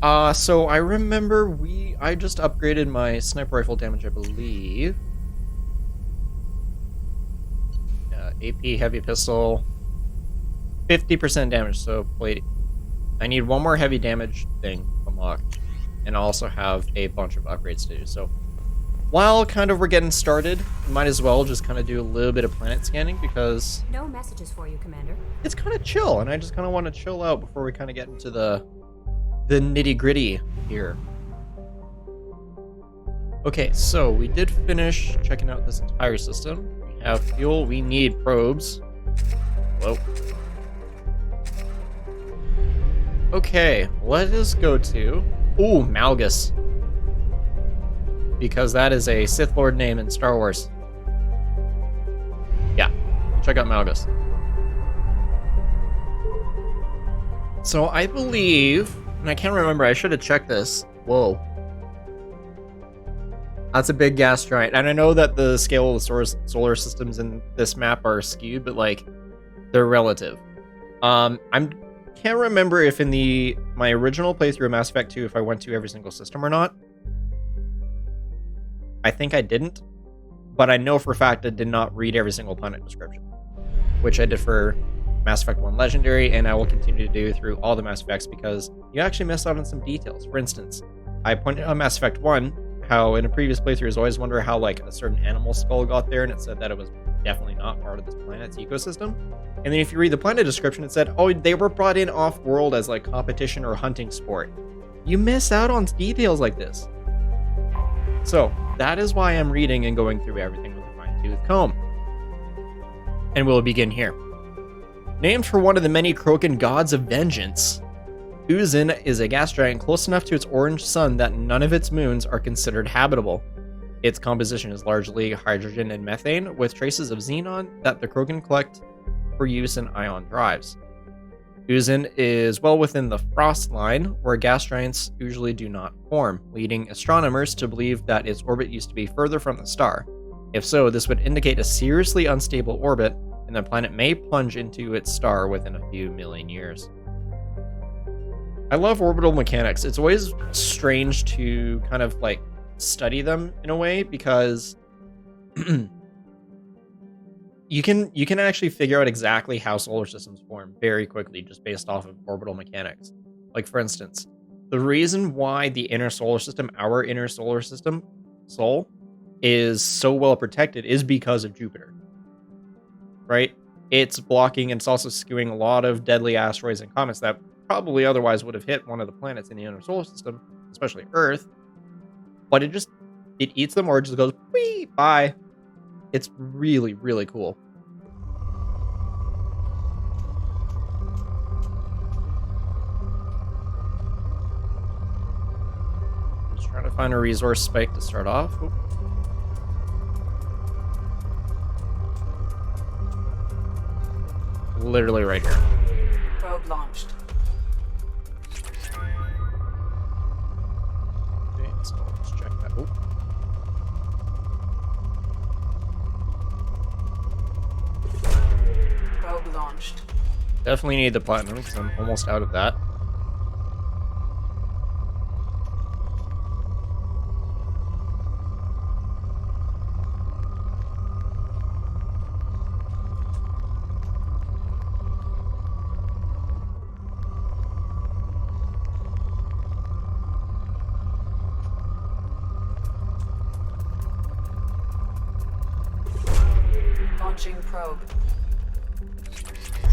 So I remember I just upgraded my sniper rifle damage, I believe. AP heavy pistol, 50% damage, so plate. I need one more heavy damage thing unlocked, and I also have a bunch of upgrades to do, so while kind of we're getting started, we might as well just kind of do a little bit of planet scanning, because no messages for you, Commander. It's kind of chill, and I just kind of want to chill out before we kind of get into the nitty-gritty here. Okay, so we did finish checking out this entire system. We have fuel, we need probes. Whoa. Okay, let us go to... Ooh, Malgus. Because that is a Sith Lord name in Star Wars. Yeah, check out Malgus. So I believe, and I can't remember, I should have checked this. Whoa. That's a big gas giant. And I know that the scale of the solar systems in this map are skewed, but like, they're relative. I can't remember if in my original playthrough of Mass Effect 2, if I went to every single system or not. I think I didn't, but I know for a fact I did not read every single planet description, which I did for Mass Effect 1 Legendary, and I will continue to do through all the Mass Effects, because you actually miss out on some details. For instance, I pointed out Mass Effect 1, how in a previous playthrough I was always wondering how like a certain animal skull got there, and it said that it was definitely not part of this planet's ecosystem. And then if you read the planet description, it said, oh, they were brought in off-world as like competition or hunting sport. You miss out on details like this. So, that is why I'm reading and going through everything with a fine-tooth comb. And we'll begin here. Named for one of the many Krogan gods of vengeance, Uzin is a gas giant close enough to its orange sun that none of its moons are considered habitable. Its composition is largely hydrogen and methane, with traces of xenon that the Krogan collect for use in ion drives. Uzin is well within the frost line, where gas giants usually do not form, leading astronomers to believe that its orbit used to be further from the star. If so, this would indicate a seriously unstable orbit, and the planet may plunge into its star within a few million years. I love orbital mechanics. It's always strange to kind of like study them in a way, because you can actually figure out exactly how solar systems form very quickly just based off of orbital mechanics. Like, for instance, the reason why the inner solar system, our inner solar system, Sol, is so well protected is because of Jupiter. Right? It's blocking, and it's also skewing a lot of deadly asteroids and comets that probably otherwise would have hit one of the planets in the inner solar system, especially Earth. But it eats them, or it just goes, whee, bye. It's really, really cool. Just trying to find a resource spike to start off. Oop. Literally right here. Probe launched. Okay, so let's check that. Oop. Probe launched. Definitely need the platinum because I'm almost out of that. Launching probe.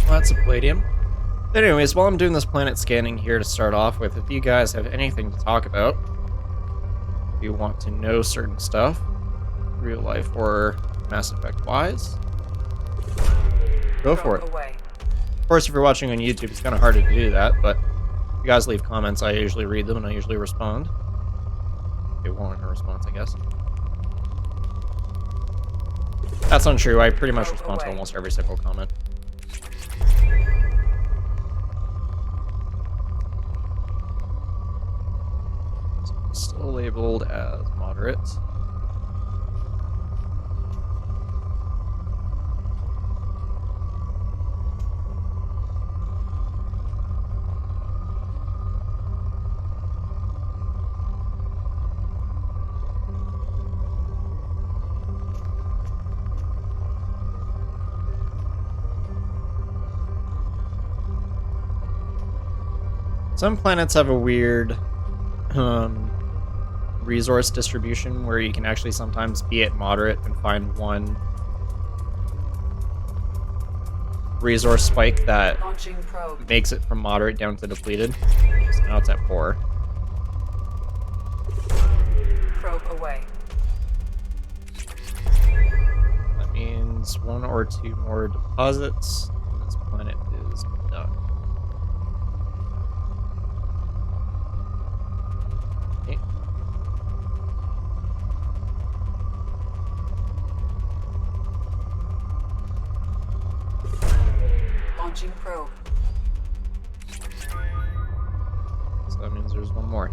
Lots of palladium. But anyways, while I'm doing this planet scanning here to start off with, if you guys have anything to talk about, if you want to know certain stuff, real life or Mass Effect wise, go for it. Away. Of course, if you're watching on YouTube, it's kind of hard to do that, but if you guys leave comments, I usually read them and I usually respond. It won't a response, I guess. That's untrue. I pretty much respond to almost every single comment. Still labeled as moderate. Some planets have a weird resource distribution where you can actually sometimes be at moderate and find one resource spike that Launching probe. makes it from moderate down to depleted. So now it's at 4. Probe away. That means 1 or 2 more deposits, and this planet is done. Okay. Launching probe. So that means there's 1 more.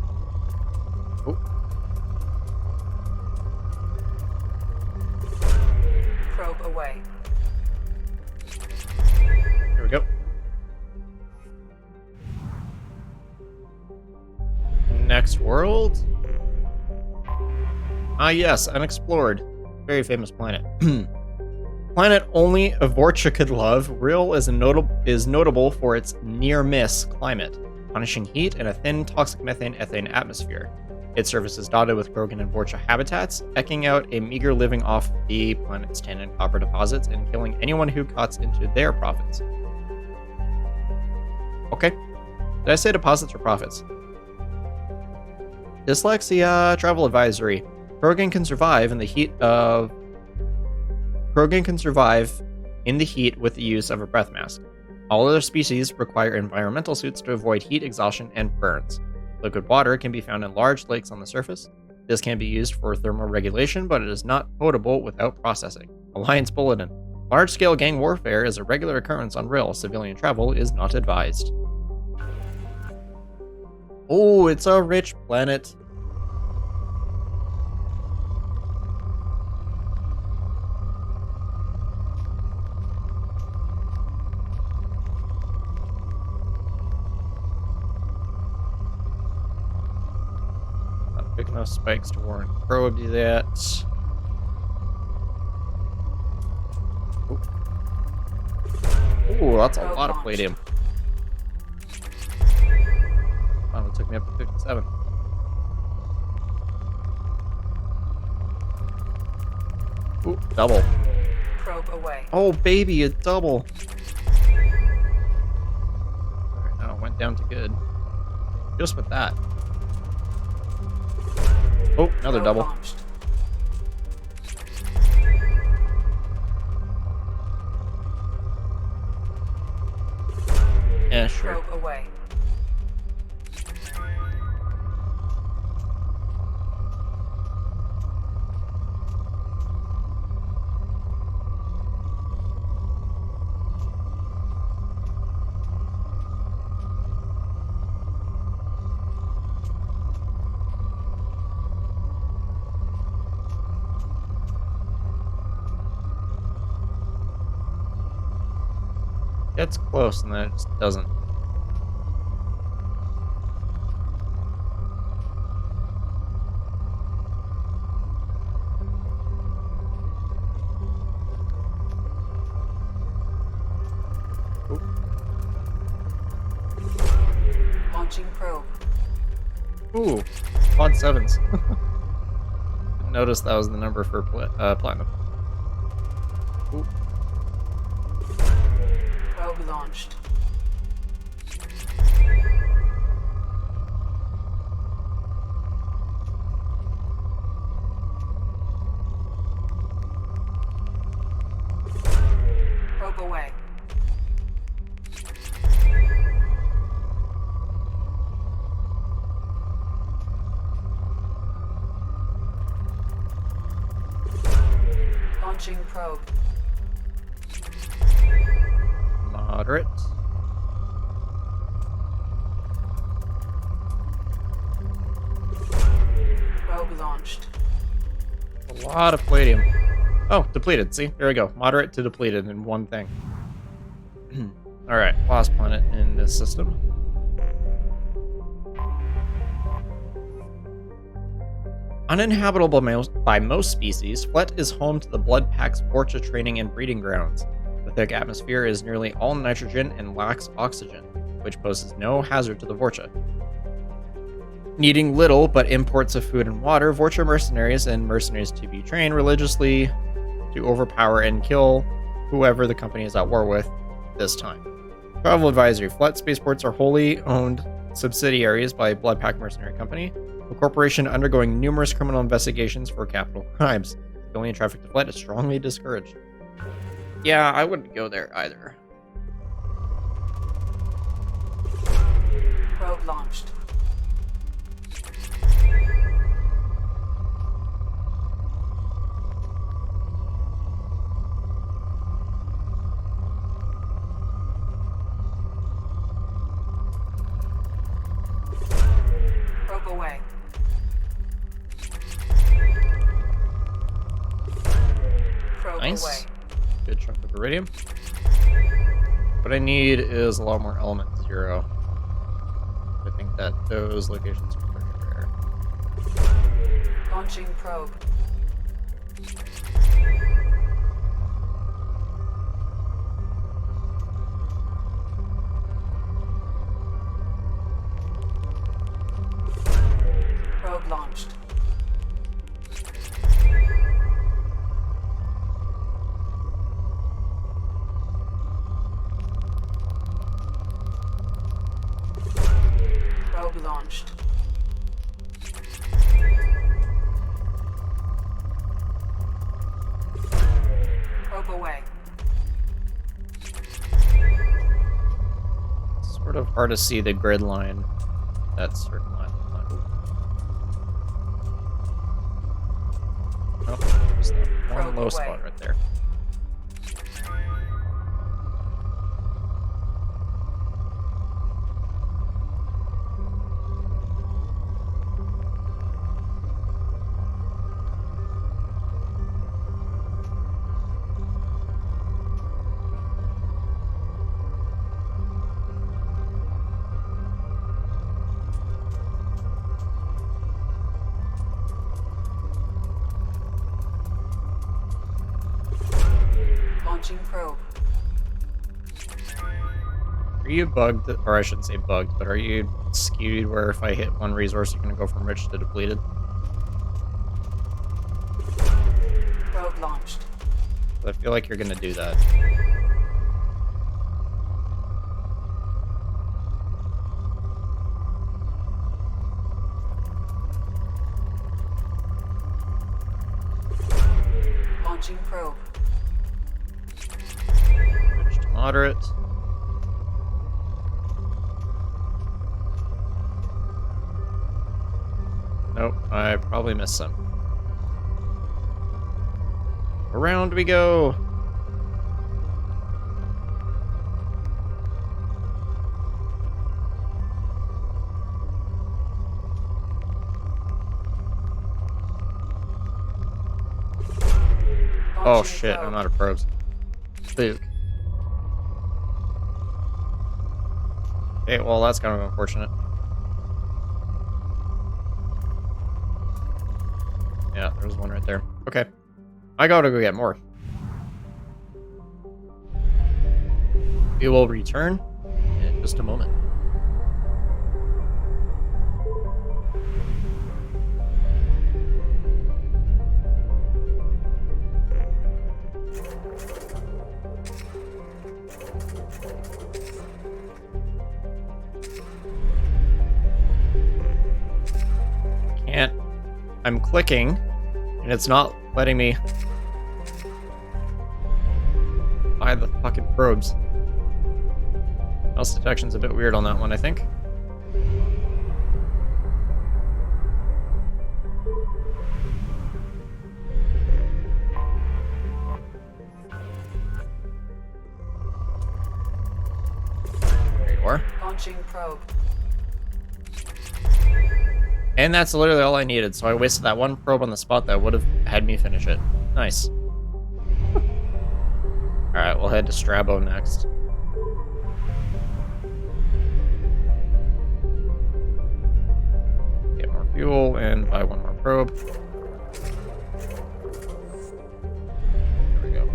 Oh. Probe away. Here we go. Next world. Ah, yes, unexplored. Very famous planet. Planet only Vorcha could love, Rill is notable for its near-miss climate, punishing heat and a thin toxic methane-ethane atmosphere. Its surface is dotted with Krogan and Vorcha habitats, eking out a meager living off the planet's tin and copper deposits and killing anyone who cuts into their profits. Okay. Did I say deposits or profits? Dyslexia travel advisory. Krogan can survive in the heat with the use of a breath mask. All other species require environmental suits to avoid heat exhaustion and burns. Liquid water can be found in large lakes on the surface. This can be used for thermal regulation, but it is not potable without processing. Alliance Bulletin. Large-scale gang warfare is a regular occurrence on Rill. Civilian travel is not advised. Oh, it's a rich planet. Big enough spikes to warrant probe do that. Ooh, that's a lot of palladium. Wow, it took me up to 57. Ooh, double. Probe away. Oh, baby, a double. Alright, now it went down to good. Just with that. Oh, another double. Launched. Yeah, sure. Probe away. It's close and then it just doesn't. Ooh. Launching probe. Ooh, quad 7s. Didn't notice that was the number for platinum. Ooh. Probe launched. Probe away. Launching probe. Moderate. Probe launched. A lot of palladium. Oh, depleted. See? There we go. Moderate to depleted in one thing. Alright, last planet in this system. Uninhabitable by most species, Flet is home to the Blood Pack's Vorcha training and breeding grounds. The thick atmosphere is nearly all nitrogen and lacks oxygen. which poses no hazard to the Vorcha. Needing little but imports of food and water, Vorcha mercenaries and mercenaries to be trained religiously to overpower and kill whoever the company is at war with this time. Travel advisory. Flat spaceports are wholly owned subsidiaries by Bloodpack Mercenary Company, a corporation undergoing numerous criminal investigations for capital crimes. Going in traffic to Flight is strongly discouraged. Yeah, I wouldn't go there either. Probe launched. Probe away. Probe Nice. away. Good chunk of iridium. What I need is a lot more element 0. I think that those locations are pretty rare. Launching probe. Probe launched. Probe launched. Probe away. Sort of hard to see the grid line. That's certain line. Oh, there's that one Probe low away. spot right there. Launching probe. Are you bugged, or I shouldn't say bugged, but are you skewed where if I hit one resource, you're going to go from rich to depleted? Probe launched. I feel like you're going to do that. Launching probe. Rich to moderate. Nope, I probably missed some. Around we go! Oh Launching shit, probe. I'm out of probes. Spook. Okay, well that's kind of unfortunate. Yeah, there's one right there. Okay. I gotta go get more. We will return in just a moment. Can't. I'm clicking, and it's not letting me buy the fucking probes. Mouse detection's a bit weird on that one, I think. There you are. Launching probe. And that's literally all I needed, so I wasted that one probe on the spot that would have had me finish it. Nice. Alright, we'll head to Strabo next. Get more fuel and buy one more probe. There we go.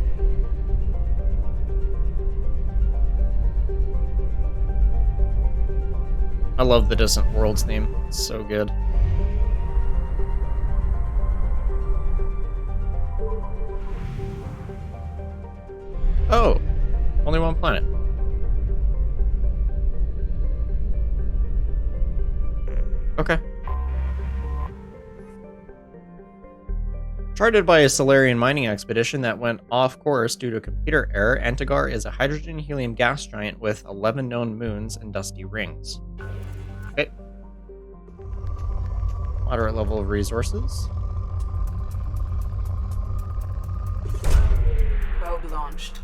love the Distant Worlds theme. It's so good. Oh, only one planet. Okay. Charted by a Solarian mining expedition that went off course due to a computer error, Antagar is a hydrogen-helium gas giant with 11 known moons and dusty rings. Okay. Moderate level of resources. Probe launched.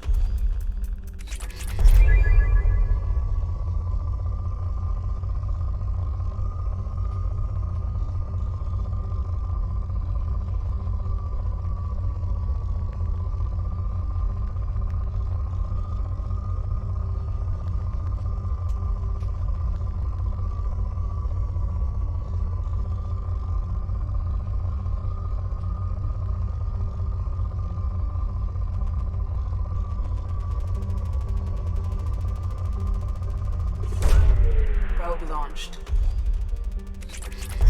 Probe launched.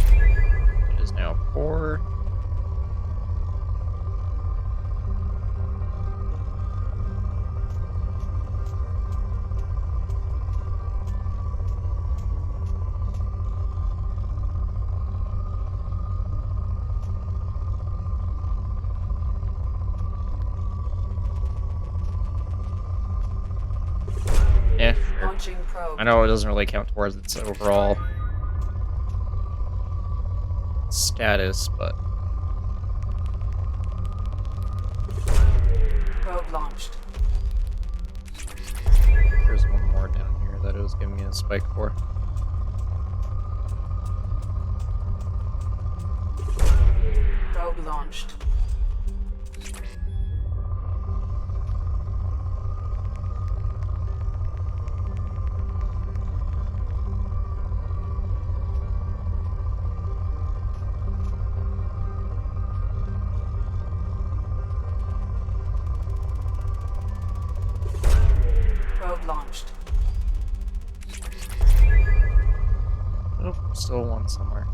It is now 4. Yeah, sure. Launching probe. I know it doesn't really count towards its overall status, but Probe launched. there's one more down here that it was giving me a spike for. Probe launched. Probe launched. Oh, still one somewhere.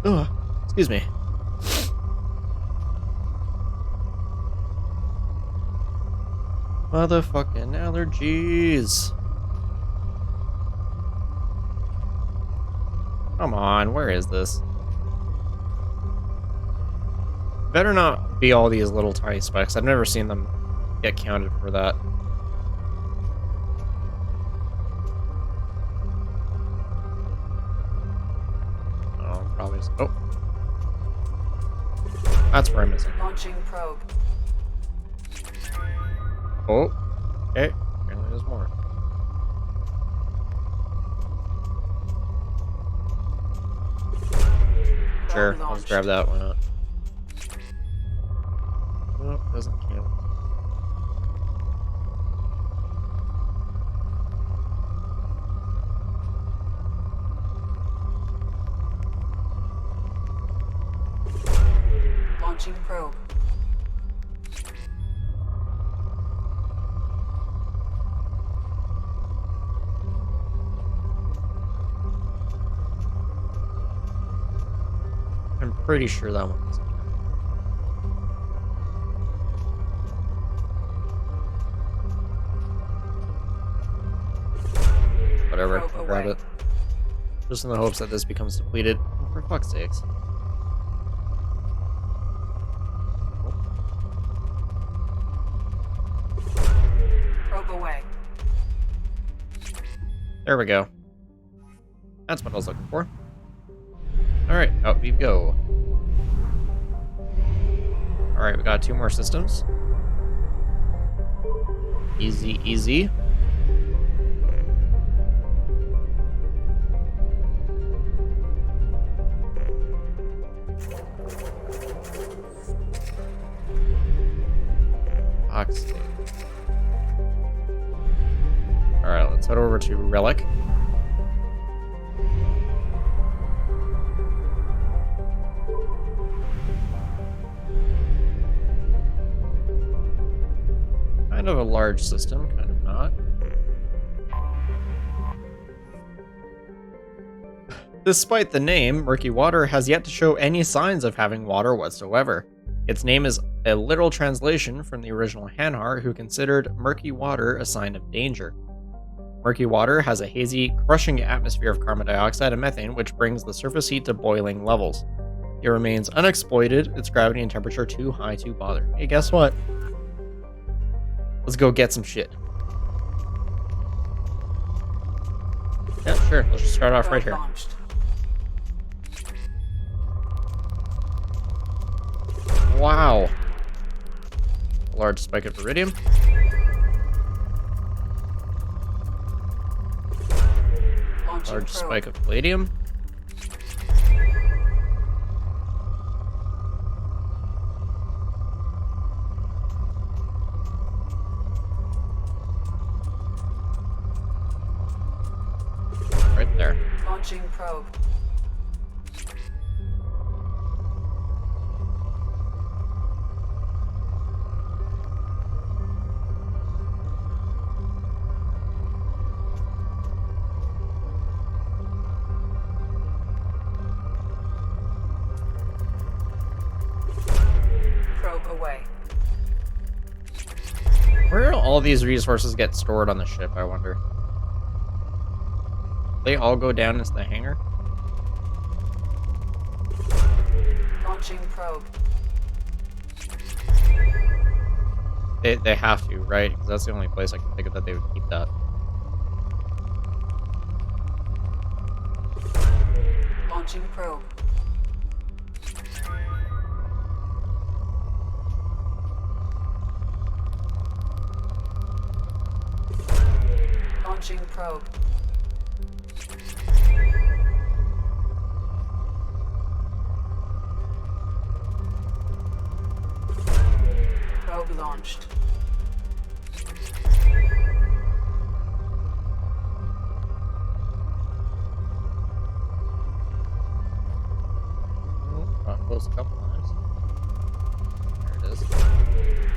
Ugh, excuse me. Motherfucking allergies. Come on, where is this? Better not be all these little tiny specks. I've never seen them get counted for that. Oh, probably. Oh. That's where I'm missing. Launching probe. Oh. Okay. Apparently there's more. Sure, I'll just grab that. Why not? Oh, doesn't count. Launching probe. I'm pretty sure that one was. Whatever, Probe I'll grab away. it. Just in the hopes that this becomes depleted. Oh, for fuck's sakes. Probe away. There we go. That's what I was looking for. Alright, out we go. Alright, we got 2 more systems. Easy, easy. Oxy. Alright, let's head over to Relic. Kind of a large system, kind of not. Despite the name, murky water has yet to show any signs of having water whatsoever. Its name is a literal translation from the original Hanar, who considered murky water a sign of danger. Murky water has a hazy, crushing atmosphere of carbon dioxide and methane, which brings the surface heat to boiling levels. It remains unexploited, its gravity and temperature too high to bother. Hey, guess what? Let's go get some shit. Yeah, sure. Let's just start off right here. Launched. Wow. A large spike of iridium. Launching Large probe. spike of palladium. Right there. Launching probe. Probe away. Where do all these resources get stored on the ship, I wonder? They all go down into the hangar? Launching probe. They have to, right? Because that's the only place I can think of that they would keep that. Launching probe. Launching probe. Probe launched. Oh, got close a couple times. There it is.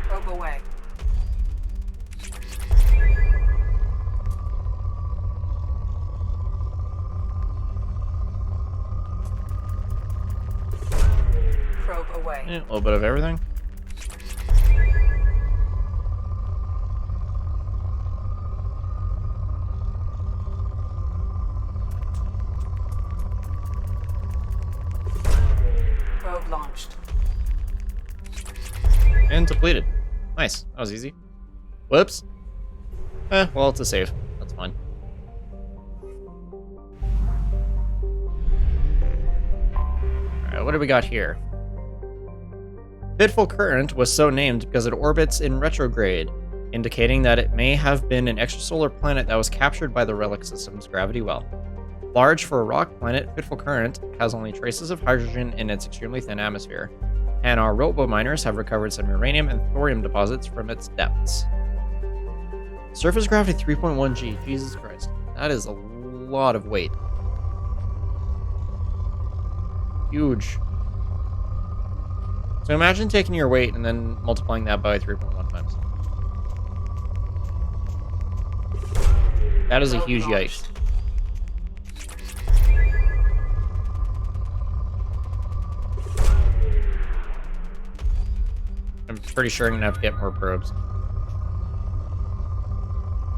Probe away. Probe away. Yeah, a little bit of everything. Probe launched. And depleted. Nice. That was easy. Whoops. Well, it's a save. That's fine. Alright, what do we got here? Fitful Current was so named because it orbits in retrograde, indicating that it may have been an extrasolar planet that was captured by the Relic system's gravity well. Large for a rock planet, Fitful Current has only traces of hydrogen in its extremely thin atmosphere, and our robo miners have recovered some uranium and thorium deposits from its depths. Surface gravity 3.1 G. Jesus Christ. That is a lot of weight. Huge. So imagine taking your weight and then multiplying that by 3.1 times. That is a huge yikes. I'm pretty sure I'm gonna have to get more probes.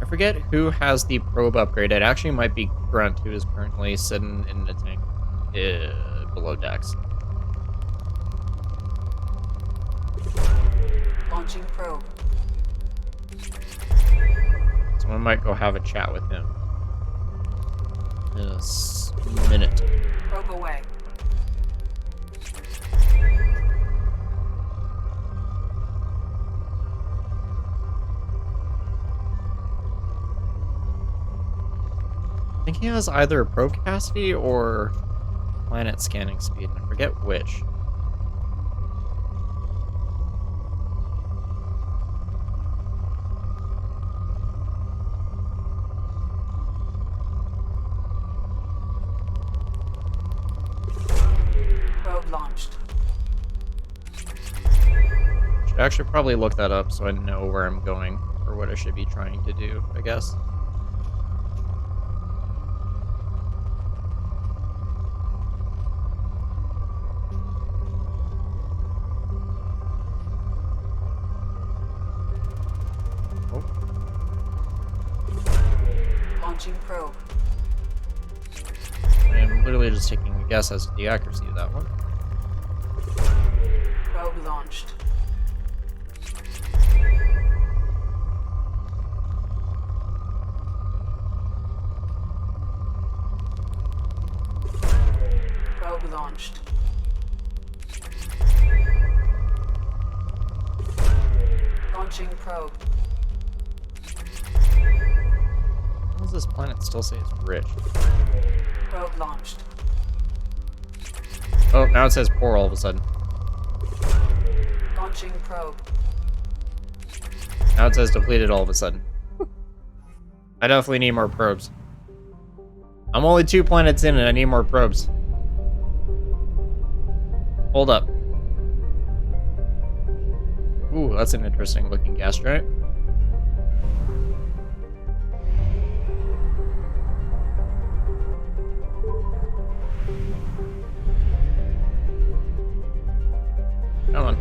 I forget who has the probe upgrade. It actually might be Grunt, who is currently sitting in the tank below decks. Launching probe. So I might go have a chat with him in a minute. Probe away. I think he has either probe capacity or planet scanning speed. I forget which. Probe launched. Should actually probably look that up so I know where I'm going what I should be trying to do, I guess. Oh. Launching probe. I'm literally just taking a guess as to the accuracy of that one. Probe launched. Probe launched. Launching probe. How does this planet still say it's rich? Probe launched. Oh, now it says poor all of a sudden. Launching probe. Now it says depleted all of a sudden. I definitely need more probes. I'm only 2 planets in and I need more probes. Hold up. Ooh, that's an interesting looking gas giant. Come on.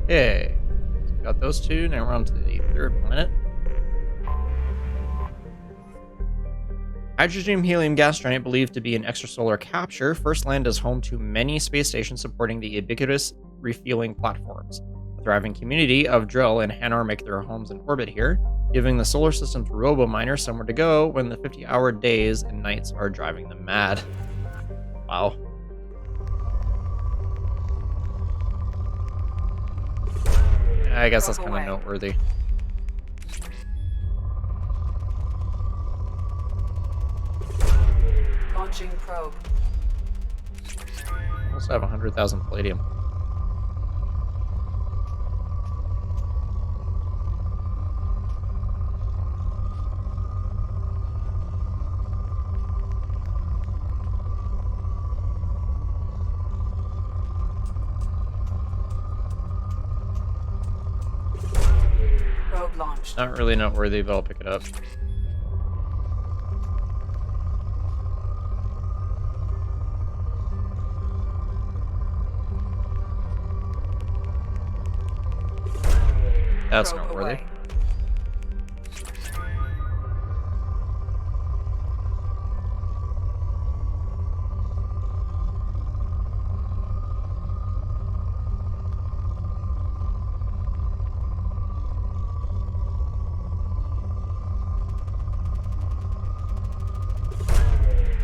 Okay. So we got those two. Now we're on to the 3rd planet. Hydrogen helium gas giant believed to be an extrasolar capture, First Land is home to many space stations supporting the ubiquitous refueling platforms. A thriving community of Drill and Hanar make their homes in orbit here, giving the solar system's robo-miners somewhere to go when the 50-hour days and nights are driving them mad. Wow. I guess that's kind of noteworthy. Launching probe. Also have 100,000 palladium. Probe launched. Not really noteworthy, but I'll pick it up. That's Probe noteworthy. away.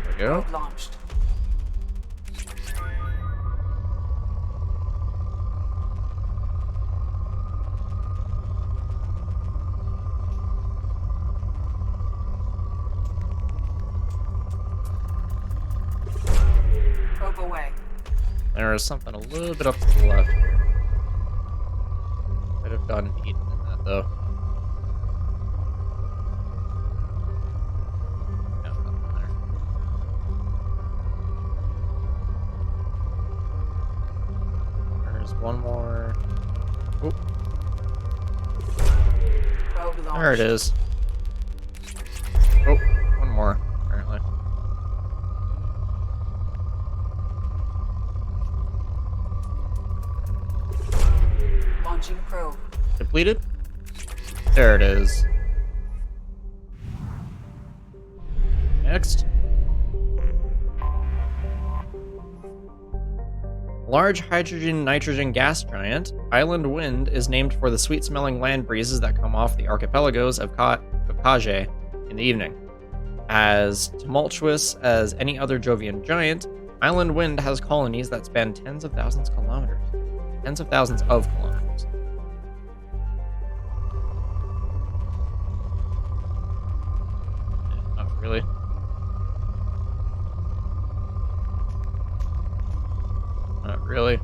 There we go. Probe launched. Probe away. There is something a little bit up to the left here. Could have gotten eaten in that though. Yeah, nothing there. There's one more. Oop, Probe launched. there it is. Oh, one more, apparently. Launching probe. Depleted? There it is. Next. Large hydrogen-nitrogen gas giant, Island Wind is named for the sweet-smelling land breezes that come off the archipelagos of Kaje in the evening. As tumultuous as any other Jovian giant, Island Wind has colonies that span tens of thousands of kilometers. Tens of thousands of kilometers. Not really. Not really.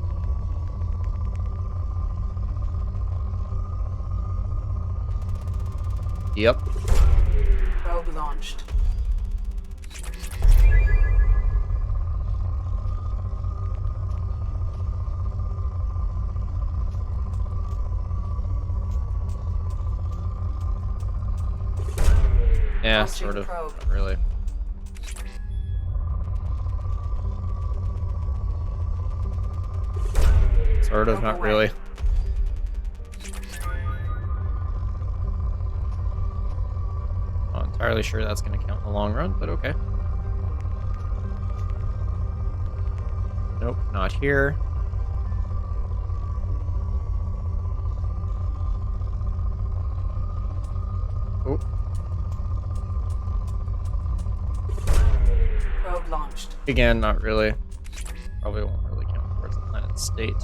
Yep. Probe launched. Yeah, Launching sort of. probe. Not really. Sort of, Probe not away. really. Not entirely sure that's going to count in the long run, but okay. Nope, not here. Oh, Probe launched. again, not really. Probably won't really count towards the planet's state.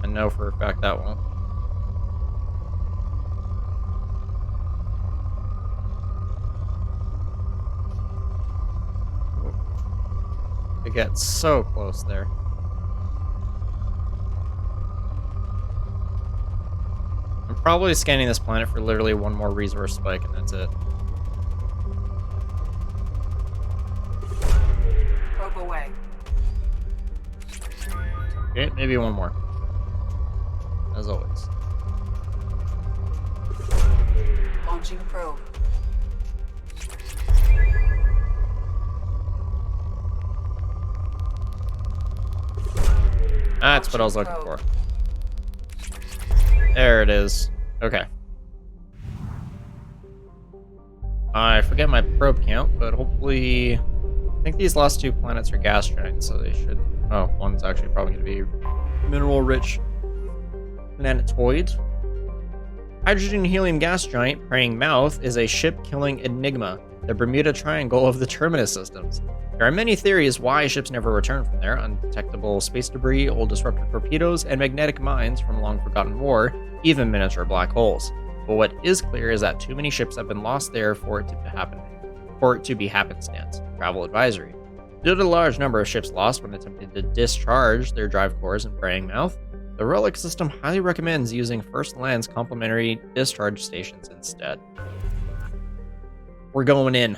I know for a fact that won't. It gets so close there. I'm probably scanning this planet for literally one more resource spike, and that's it. Probe away. Okay, maybe one more. As always. Launching probe. That's what I was looking for. There it is. Okay. I forget my probe count, but hopefully... I think these last two planets are gas giants, so they should... Oh, one's actually probably going to be mineral-rich planetoid. Hydrogen helium gas giant Praying Mouth is a ship-killing enigma, the Bermuda Triangle of the Terminus systems. There are many theories why ships never return from there: undetectable space debris, old disruptor torpedoes, and magnetic mines from long-forgotten war, even miniature black holes. But what is clear is that too many ships have been lost there for it to be happenstance. Travel advisory. Due to the large number of ships lost when attempting to discharge their drive cores in Praying Mouth, the Relic system highly recommends using First Land's complementary discharge stations instead. We're going in.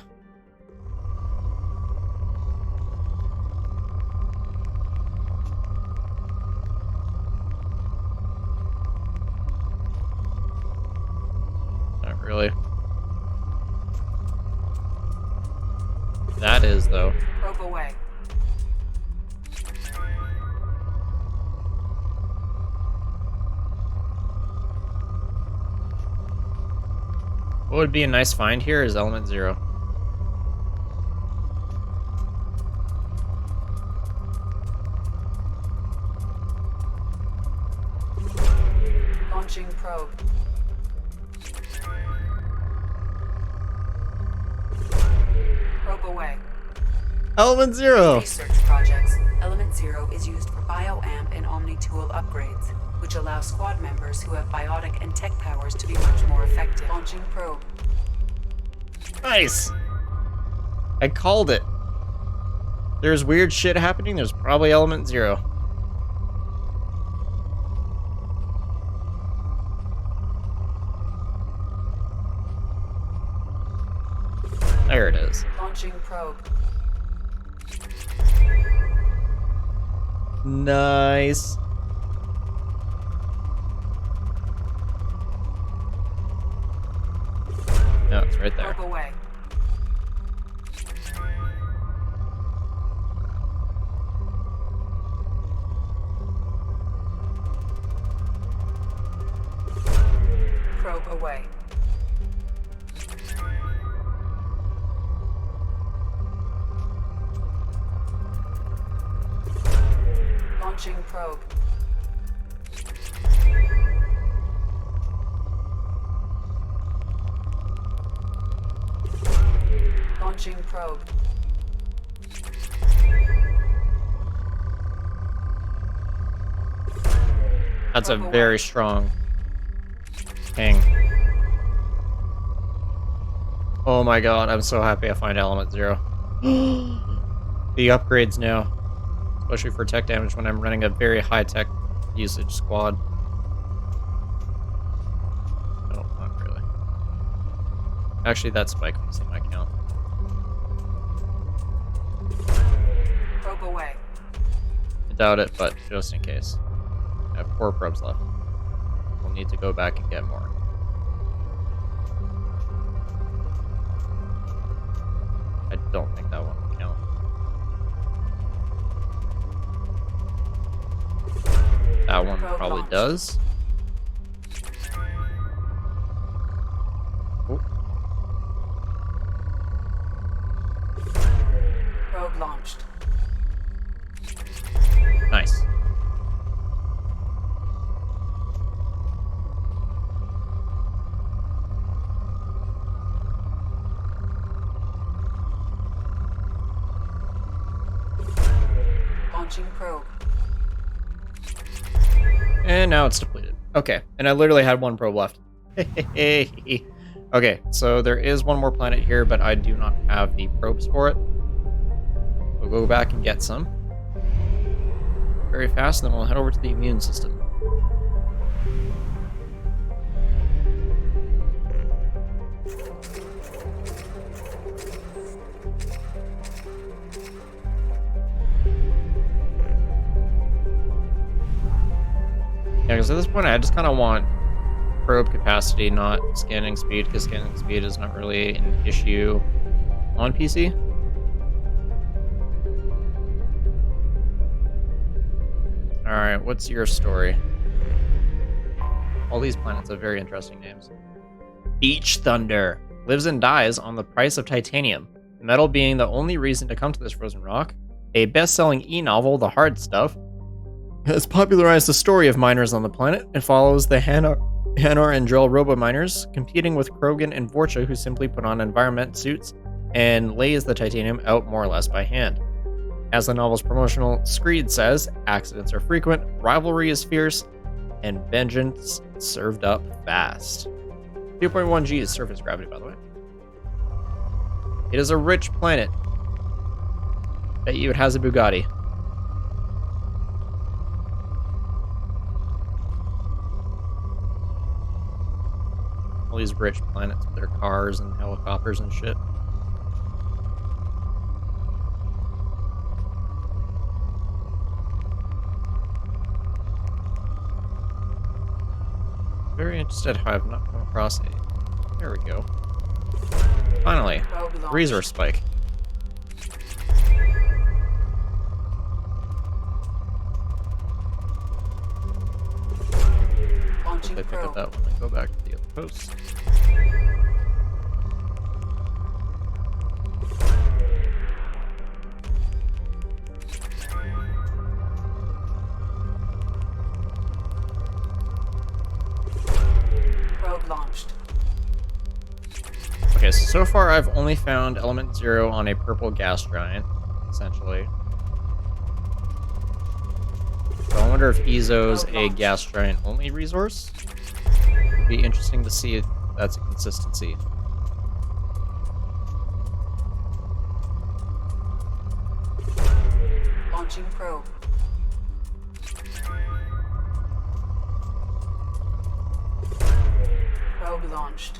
Not really. That is, though. Probe away. What would be a nice find here is Element 0. Launching probe. Probe away. Element 0! Research projects. Element 0 is used for BioAmp and Omni-Tool upgrades, which allow squad members who have biotic and tech powers to be much more effective. Launching probe. Nice! I called it. There's weird shit happening, there's probably Element 0. There it is. Launching probe. Nice. No, it's right there. Probe away. Probe away. Launching probe. Launching probe. That's a very strong ping. Oh my god, I'm so happy I find Element 0. The upgrades now. Especially for tech damage when I'm running a very high-tech usage squad. Actually, that spike was in my count. Probe away. I doubt it, but just in case. I have 4 probes left. We'll need to go back and get more. I don't think that one will count. That one Probe probably launched. does. Oh, Probe launched. nice. Launching probe. And now it's depleted. Okay, and I literally had 1 probe left. Okay, so there is one more planet here, but I do not have the probes for it. We'll go back and get some very fast, and then we'll head over to the immune system. Yeah, because at this point I just kind of want probe capacity, not scanning speed, because scanning speed is not really an issue on PC. Alright, what's your story? All these planets have very interesting names. Beach Thunder lives and dies on the price of titanium, the metal being the only reason to come to this frozen rock. A best-selling e-novel, The Hard Stuff, has popularized the story of miners on the planet and follows the Hanar and Drell robo-miners, competing with Krogan and Vorcha, who simply put on environment suits and lays the titanium out more or less by hand. As the novel's promotional screed says, accidents are frequent, rivalry is fierce, and vengeance served up fast. 2.1 G is surface gravity, by the way. It is a rich planet. Bet you it has a Bugatti. All these rich planets with their cars and helicopters and shit. Very interested how I've not come across a... There we go. Finally, resource spike. Launching Hope I pick up probe. that one and go back to the other post. Probe launched. Okay, so far I've only found element 0 on a purple gas giant, essentially. So I wonder if Ezo's a gas giant only resource. It'd be interesting to see if that's a consistency. Launching probe. Probe launched.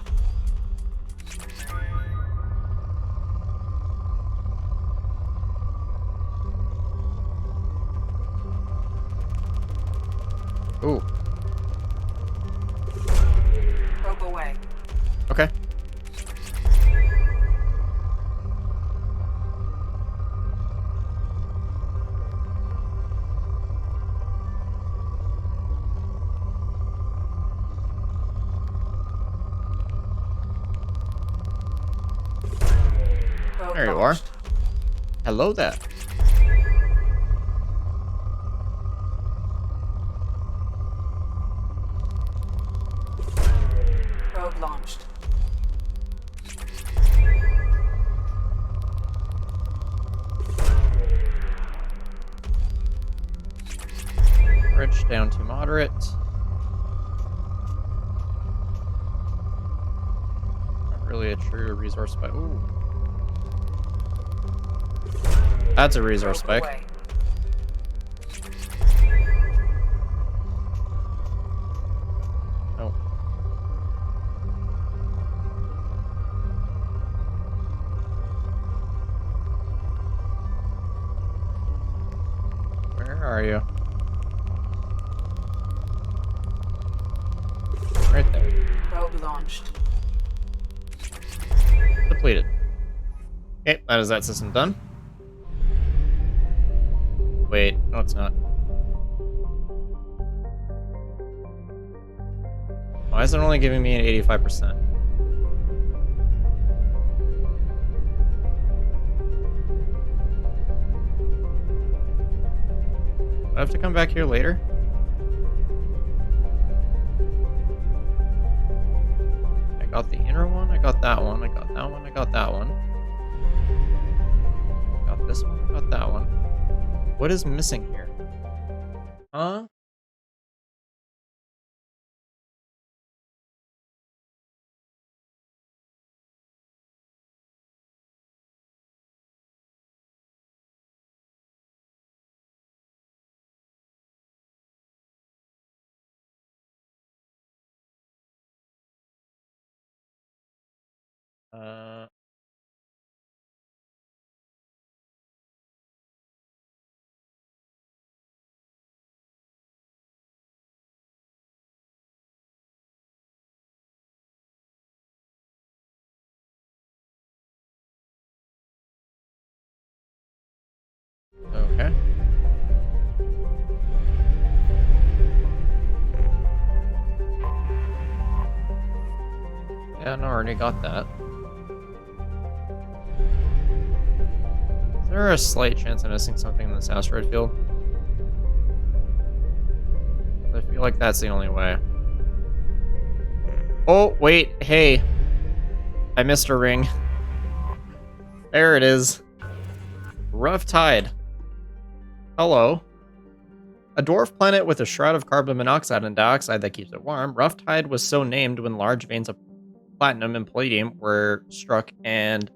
Ooh, Probe away. okay. Probe There you are. launched. Hello there. Probe launched. Rich down to moderate. Not really a true resource spike. Ooh. That's a resource Probe spike. away. Oh. Where are you? Right there. Probe launched. Depleted. Okay, that is that system done. Wait, no it's not. Why is it only giving me an 85%? Do I have to come back here later? I got the inner one, I got that one, I got that one, I got that one. I got this one, I got that one. What is missing here? Huh? Uh, okay. Yeah, no, I already got that. Is there a slight chance I'm missing something in this asteroid field? I feel like that's the only way. Oh, wait, hey. I missed a ring. There it is. Rough Tide. Hello. A dwarf planet with a shroud of carbon monoxide and dioxide that keeps it warm, Rough Tide was so named when large veins of platinum and palladium were struck and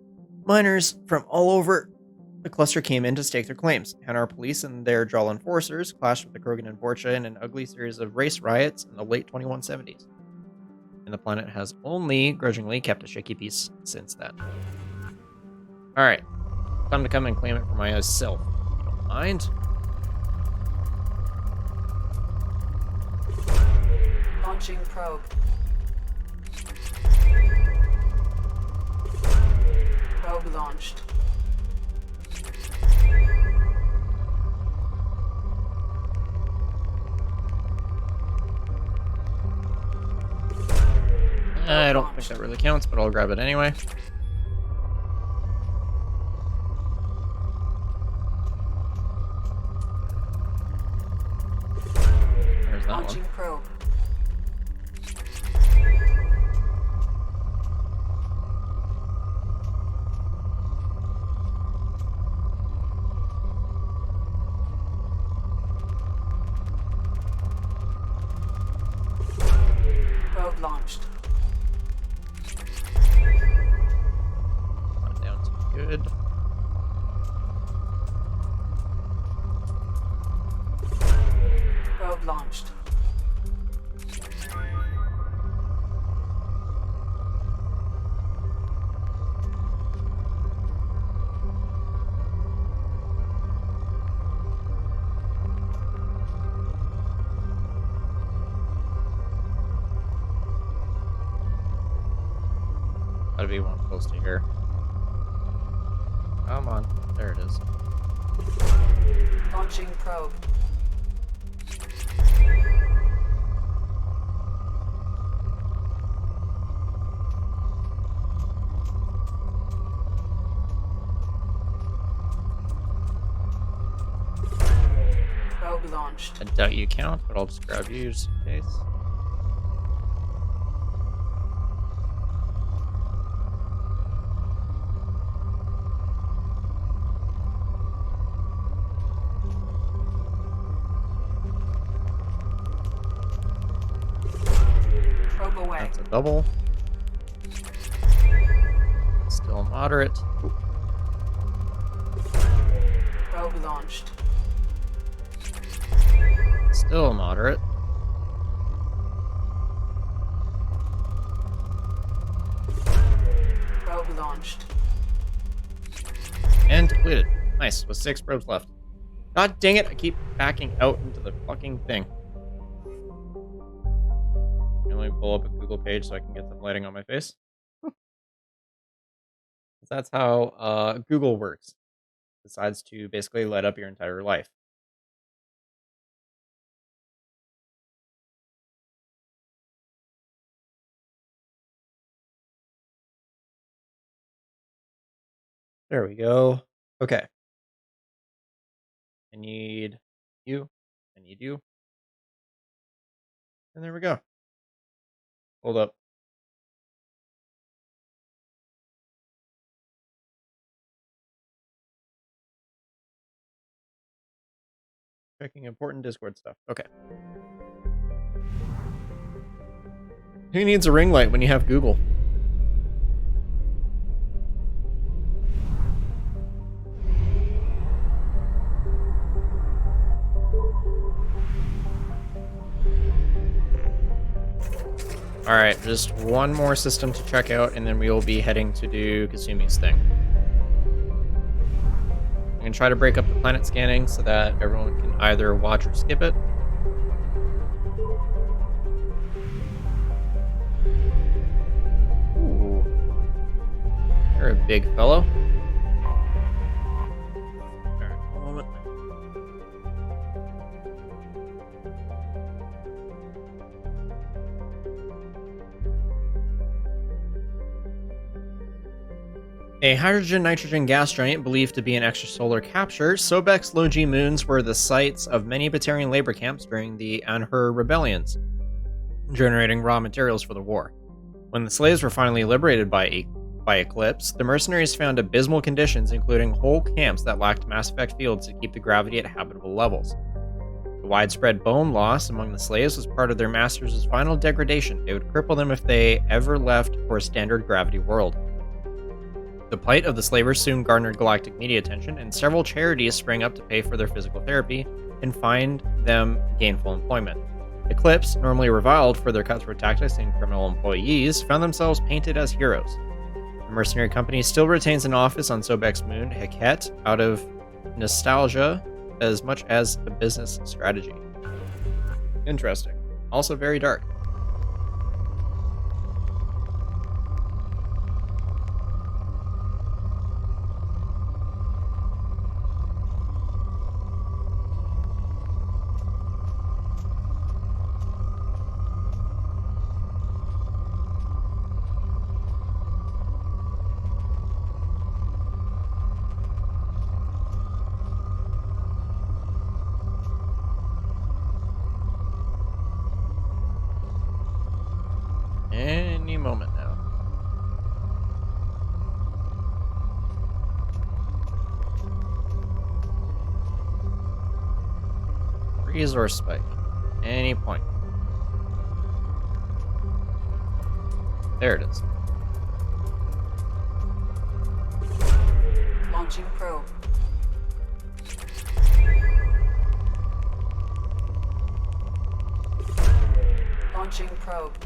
miners from all over the cluster came in to stake their claims. Hanar police and their Jarl enforcers clashed with the Krogan and Borcha in an ugly series of race riots in the late 2170s. And the planet has only grudgingly kept a shaky peace since then. Alright. Time to come and claim it for myself. If you don't mind. Launching probe. Probe launched. I don't think that really counts, but I'll grab it anyway. There's that Launching one. probe. Probe launched. Not down to good. Probe launched. Gotta be one close to here. Come on. There it is. Launching probe. Probe launched. I doubt you count, but I'll just grab you just in case. Probe away. That's a double. Still moderate. Ooh. Probe launched. Still moderate. Probe launched. And depleted. Nice, with 6 probes left. God dang it, I keep backing out into the fucking thing. Let me pull up a Google page so I can get some lighting on my face. That's how Google works. It decides to basically light up your entire life. There we go. Okay. I need you. I need you. And there we go. Hold up. Checking important Discord stuff. Okay. Who needs a ring light when you have Google? Alright, just one more system to check out, and then we will be heading to do Kasumi's thing. I'm going to try to break up the planet scanning so that everyone can either watch or skip it. Ooh. You're a big fellow. Alright, one moment. A hydrogen-nitrogen gas giant believed to be an extrasolar capture, Sobek's low-G moons were the sites of many Batarian labor camps during the Anhur rebellions, generating raw materials for the war. When the slaves were finally liberated by Eclipse, the mercenaries found abysmal conditions, including whole camps that lacked mass effect fields to keep the gravity at habitable levels. The widespread bone loss among the slaves was part of their masters' final degradation. It would cripple them if they ever left for a standard gravity world. The plight of the slavers soon garnered galactic media attention, and several charities sprang up to pay for their physical therapy and find them gainful employment. Eclipse, normally reviled for their cutthroat tactics and criminal employees, found themselves painted as heroes. The mercenary company still retains an office on Sobek's moon, Heket, out of nostalgia as much as a business strategy. Interesting. Also very dark. Any moment now. Resource spike. Any point. There it is. Launching probe. Launching probe.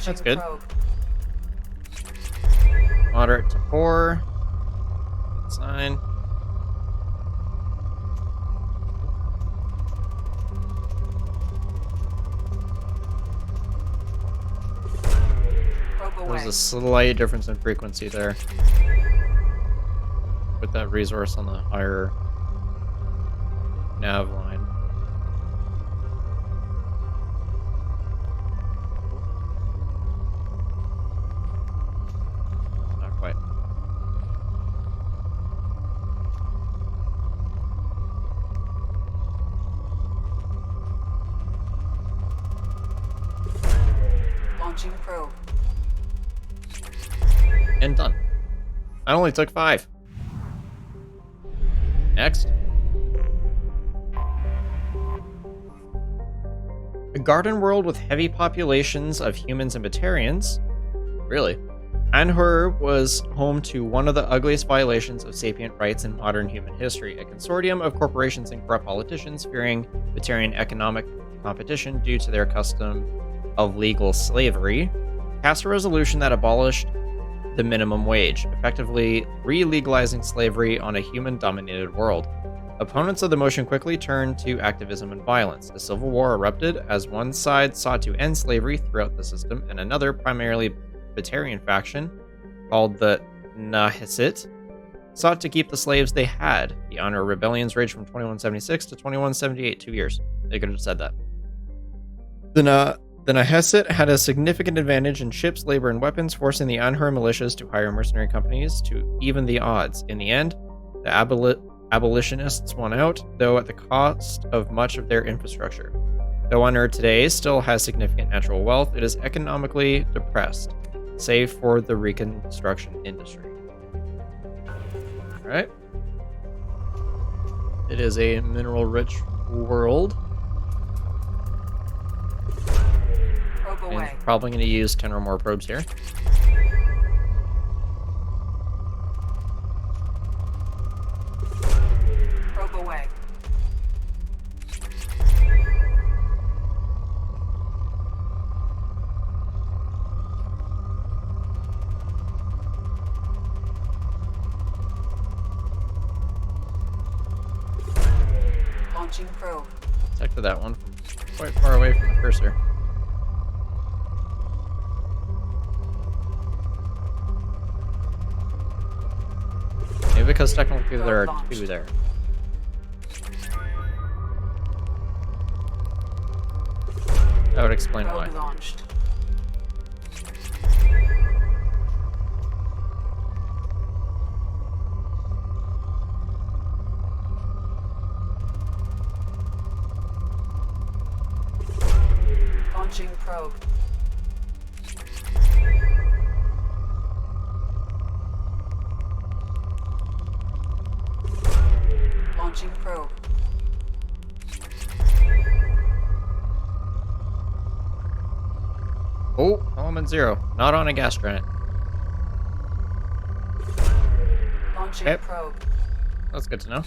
That's good. Probe. Moderate to poor. Good sign. Probe away. There's a slight difference in frequency there. With that resource on the higher nav line. Not quite. Launching probe. And done. I only took 5. Next. A garden world with heavy populations of humans and Batarians. Really? Anhur was home to one of the ugliest violations of sapient rights in modern human history. A consortium of corporations and corrupt politicians, fearing Batarian economic competition due to their custom of legal slavery, passed a resolution that abolished the minimum wage, effectively re-legalizing slavery on a human-dominated world. Opponents of the motion quickly turned to activism and violence. A civil war erupted as one side sought to end slavery throughout the system, and another, primarily Batarian faction, called the Nahisit, sought to keep the slaves they had. The Honor Rebellions raged from 2176 to 2178, 2 years. They could have said that. The Nahisit had a significant advantage in ships, labor, and weapons, forcing the Anhur militias to hire mercenary companies to even the odds. In the end, the abolitionists won out, though at the cost of much of their infrastructure. Though Anhur today still has significant natural wealth, it is economically depressed, save for the reconstruction industry. Alright. It is a mineral-rich world. And probably going to use 10 or more probes here. Probe away. Launching probe. Detected that one from quite far away from the cursor. Maybe because technically there are two there. That would explain why. Launched. Launching probe. Launching probe. Oh, element 0. Not on a gas giant. Launching Okay. probe. That's good to know.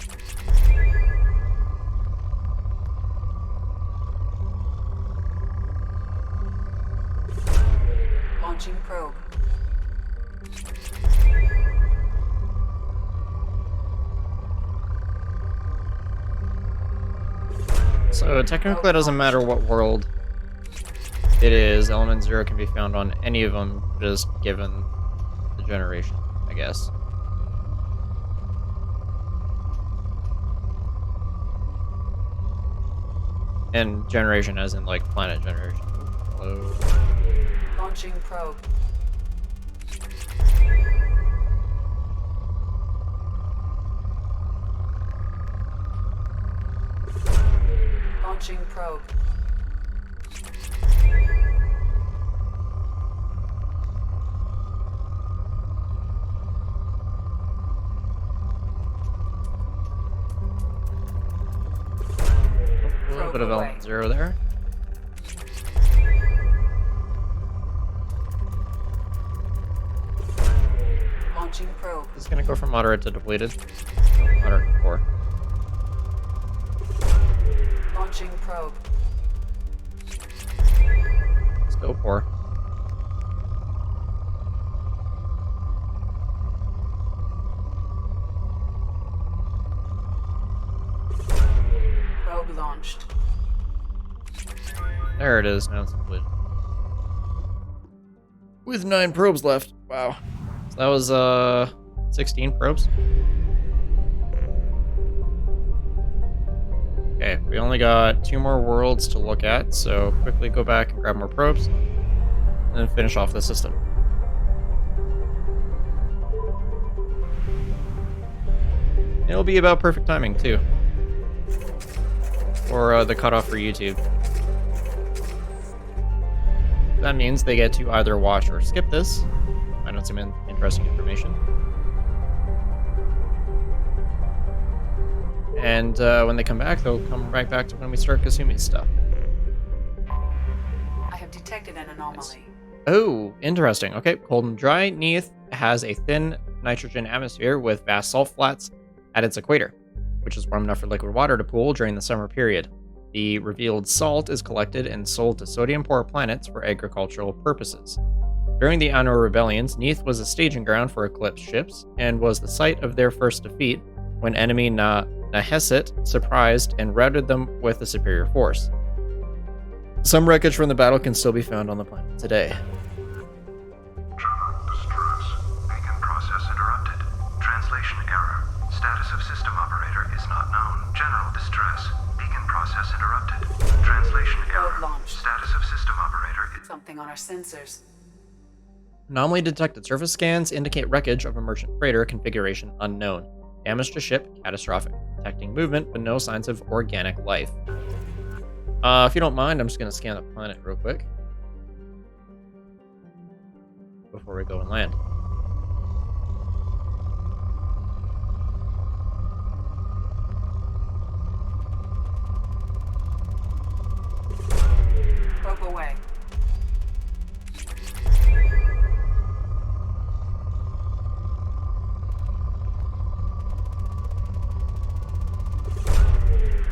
Launching probe. So technically it doesn't matter what world it is. Element 0 can be found on any of them, just given the generation, I guess. And generation as in like planet generation. Hello. Launching probe. Launching probe. A little bit of away. element 0 there. Launching probe. This is gonna go from moderate to depleted. Oh, moderate to 4. Launching probe. Still 4. Probe launched. There it is. Now it's depleted. With 9 probes left. Wow. So that was 16 probes. Okay, we only got 2 more worlds to look at, so quickly go back and grab more probes, and then finish off the system. It'll be about perfect timing, too. For the cutoff for YouTube. That means they get to either watch or skip this. Find out some interesting information. And when they come back, they'll come right back to when we start Kasumi's stuff. I have detected an anomaly. Oh, interesting. Okay, cold and dry. Neath has a thin nitrogen atmosphere with vast salt flats at its equator, which is warm enough for liquid water to pool during the summer period. The revealed salt is collected and sold to sodium-poor planets for agricultural purposes. During the Anor rebellions, Neath was a staging ground for Eclipse ships and was the site of their first defeat when enemy Nahesset surprised and routed them with a superior force. Some wreckage from the battle can still be found on the planet today. General distress. Beacon process interrupted. Translation error. Status of system operator is not known. General distress. Beacon process interrupted. Translation error. Launched. Status of system operator is... Something on our sensors. Anomaly detected surface scans indicate wreckage of a merchant freighter configuration unknown. Damage to ship catastrophic. Detecting movement, but no signs of organic life. If you don't mind, I'm just going to scan the planet real quick before we go and land. Probe away.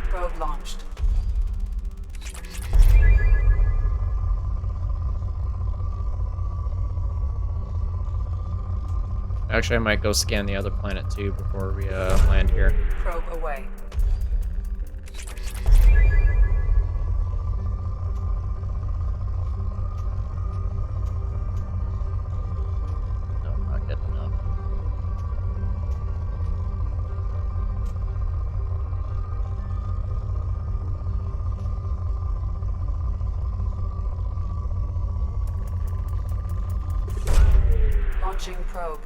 Probe launched. Actually, I might go scan the other planet too before we land here. Probe away. No, not getting enough. Launching probe.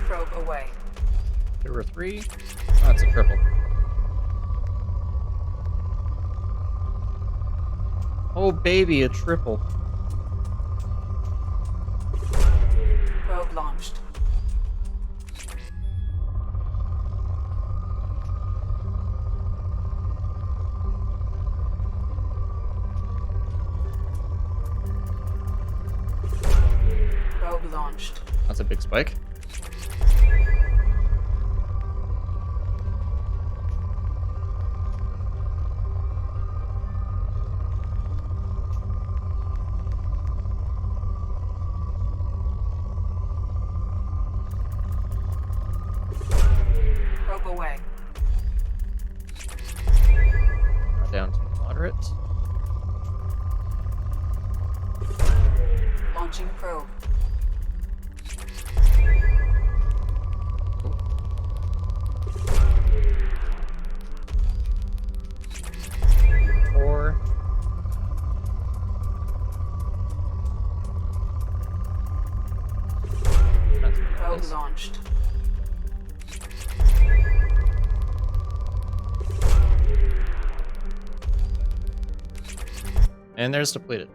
Probe away. 2 or 3? Oh, that's a triple. Oh, baby, a triple. Probe launched. Probe launched. That's a big spike. Probe away. Down to moderate. Launching probe. Four. That's Probe nice. launched. And there's depleted.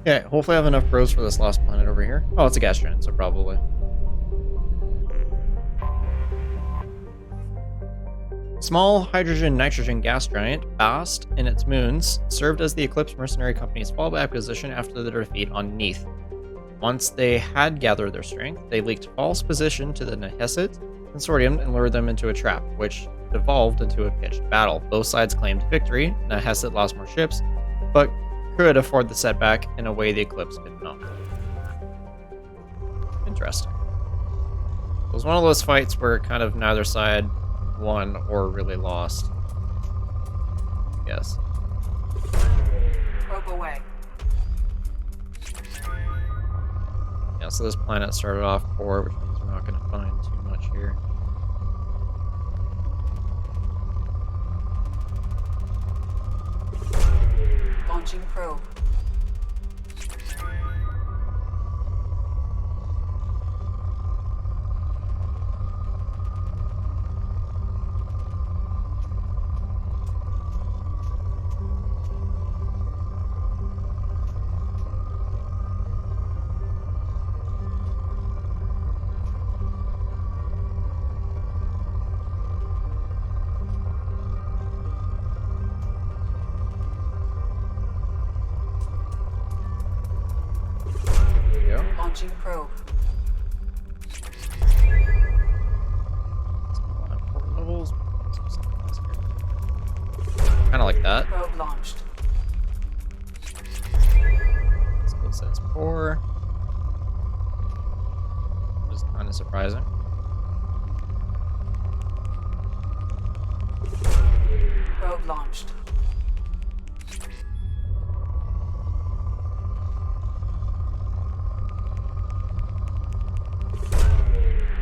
Okay, hopefully I have enough probes for this last planet over here. Oh, it's a gas giant, so probably. Small hydrogen-nitrogen gas giant, Bast, and its moons served as the Eclipse Mercenary Company's fallback position after their defeat on Neath. Once they had gathered their strength, they leaked false position to the Nahesset Consortium and lured them into a trap, which devolved into a pitched battle. Both sides claimed victory. Nahesset lost more ships, but could afford the setback in a way the Eclipse could not. Interesting. It was one of those fights where kind of neither side won or really lost. Yes. Probe away. Yeah, so this planet started off poor, which means we're not going to find too much here. Launching probe. Launching probe. Levels. Kind of like that. Probe launched. Skill says 4. Which is kind of surprising. Probe launched.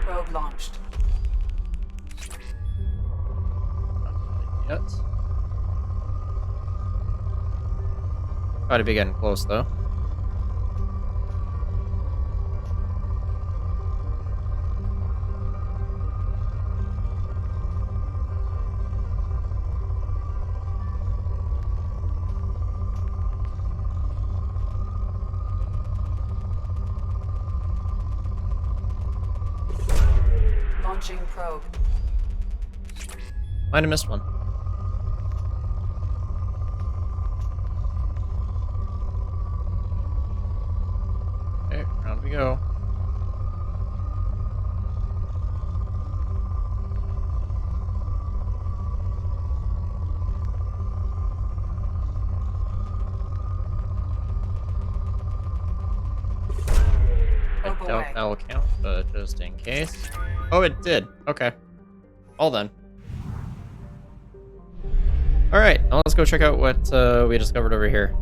Probe launched. Yet. Got to be getting close though. Launching probe. Might have missed one. Okay, round we go. I Probe doubt away. that will count, but just in case. Oh, it did. Okay. All done. Alright, now let's go check out what we discovered over here.